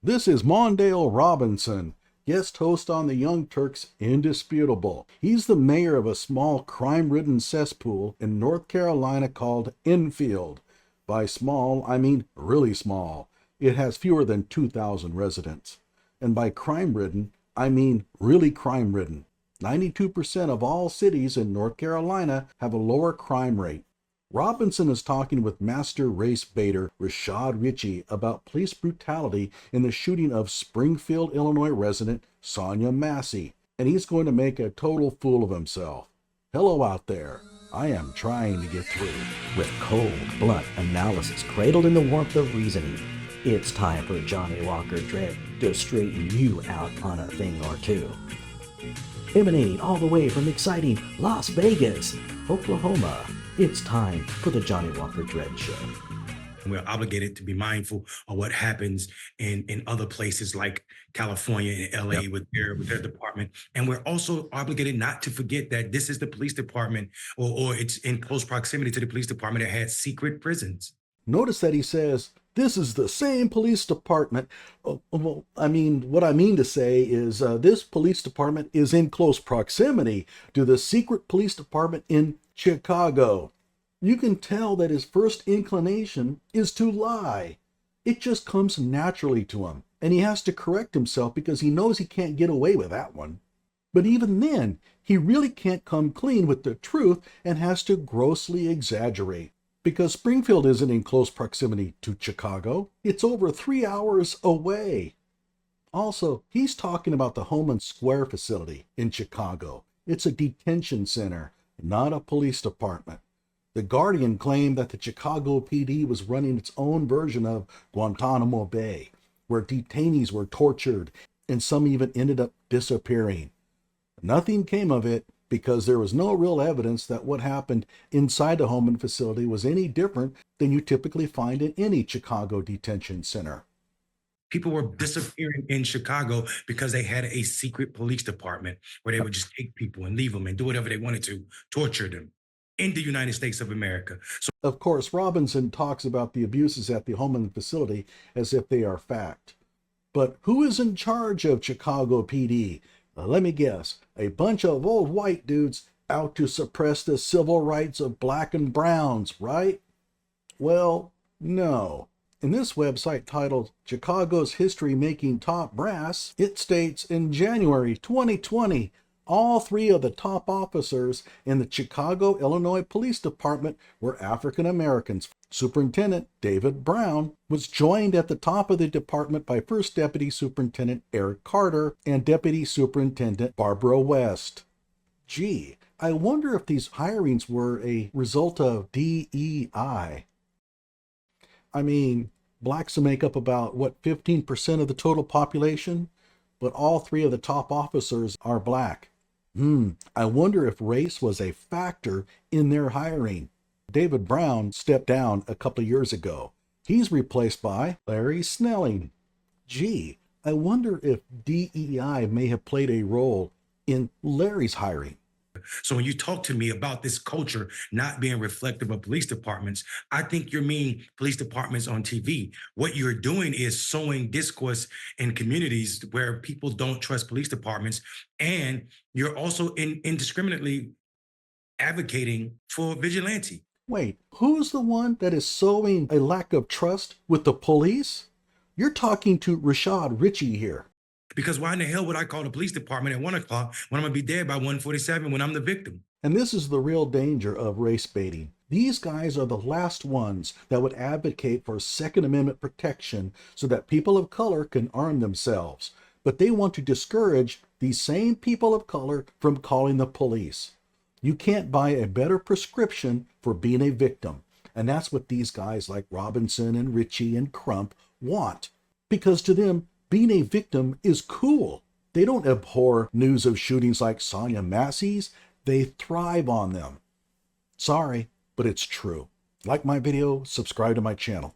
This is Mondale Robinson, guest host on the Young Turks Indisputable. He's the mayor of a small crime-ridden cesspool in North Carolina called Enfield. By small, I mean really small. It has fewer than 2,000 residents. And by crime-ridden, I mean really crime-ridden. 92% of all cities in North Carolina have a lower crime rate. Robinson is talking with master race baiter Rashad Richey about police brutality in the shooting of Springfield, Illinois resident Sonya Massey, and he's going to make a total fool of himself. Hello out there. I am trying to get through. With cold, blunt analysis cradled in the warmth of reasoning, it's time for Johnny Walker Dread to straighten you out on a thing or two. Emanating all the way from exciting Las Vegas, Oklahoma, it's time for the Johnny Walker Dread Show. We're obligated to be mindful of what happens in other places like California and LA with their department. And we're also obligated not to forget that this is the police department, or it's in close proximity to the police department that had secret prisons. Notice that he says, this is the same police department. What I mean to say is this police department is in close proximity to the secret police department in Chicago. You can tell that his first inclination is to lie. It just comes naturally to him, and he has to correct himself because he knows he can't get away with that one. But even then, he really can't come clean with the truth and has to grossly exaggerate. Because Springfield isn't in close proximity to Chicago. It's over 3 hours away. Also, he's talking about the Homan Square facility in Chicago. It's a detention center, not a police department. The Guardian claimed that the Chicago PD was running its own version of Guantanamo Bay, where detainees were tortured and some even ended up disappearing. Nothing came of it because there was no real evidence that what happened inside the Homan facility was any different than you typically find in any Chicago detention center. People were disappearing in Chicago because they had a secret police department where they would just take people and leave them and do whatever they wanted to, torture them in the United States of America. So, of course, Robinson talks about the abuses at the Homan facility as if they are fact. But who is in charge of Chicago PD? Let me guess, a bunch of old white dudes out to suppress the civil rights of black and browns, right? Well, no. In this website titled Chicago's History Making Top Brass, it states in January 2020, all 3 of the top officers in the Chicago, Illinois Police Department were African Americans. Superintendent David Brown was joined at the top of the department by First Deputy Superintendent Eric Carter and Deputy Superintendent Barbara West. Gee, I wonder if these hirings were a result of DEI. I mean, blacks make up about, 15% of the total population? But all 3 of the top officers are black. I wonder if race was a factor in their hiring. David Brown stepped down a couple of years ago. He's replaced by Larry Snelling. Gee, I wonder if DEI may have played a role in Larry's hiring. So when you talk to me about this culture not being reflective of police departments, I think you're meaning police departments on TV. What you're doing is sowing discourse in communities where people don't trust police departments. And you're also indiscriminately advocating for vigilante. Wait, who's the one that is sowing a lack of trust with the police? You're talking to Rashad Richey here. Because why in the hell would I call the police department at 1 o'clock when I'm gonna be dead by 1:47 when I'm the victim? And this is the real danger of race baiting. These guys are the last ones that would advocate for Second Amendment protection so that people of color can arm themselves. But they want to discourage these same people of color from calling the police. You can't buy a better prescription for being a victim. And that's what these guys like Robinson and Richey and Crump want. Because to them, being a victim is cool. They don't abhor news of shootings like Sonya Massey's. They thrive on them. Sorry, but it's true. Like my video, subscribe to my channel.